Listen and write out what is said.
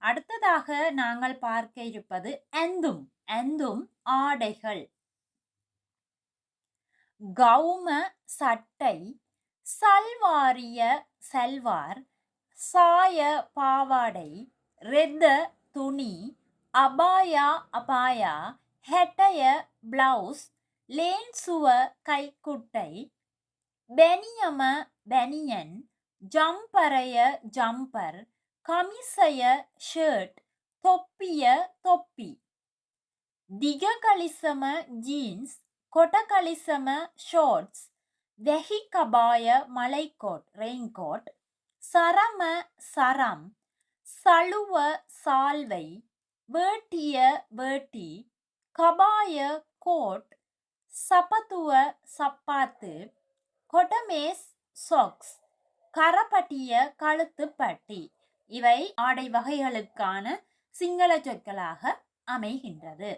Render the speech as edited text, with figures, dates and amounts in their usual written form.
அடுத்ததாக நாங்கள் பார்க்க இருப்பது ඇඳුම්. ඇඳුම් ஆடைகள். கௌம சட்டை, சல்வாரிய சல்வார், சாய பாவாடை, ரெத துணி, அபாயா அபாயா, ஹெட்டய பிளவுஸ், லேன்சுவ கைக்குட்டை, பெனியம பெனியன், ஜம்பரைய ஜம்பர், கமிசய ஷர்ட், தொப்பிய தொப்பி. දිගකලිසම ජීන්ස්, කොටකලිසම ஷார்ட்ஸ், வெஹிகபாய மலைக்கோட் ரெயின்கோட், சரம சரம், சலுவ சால்வை, வேட்டிய வேட்டி, கபாய கோட், சபத்துவ சப்பாத்து, கொடமேஸ் சாக்ஸ், கரப்பட்டிய கழுத்துப்பட்டி. இவை ஆடை வகைகளுக்கான சிங்கள சொற்களாக அமைகின்றது.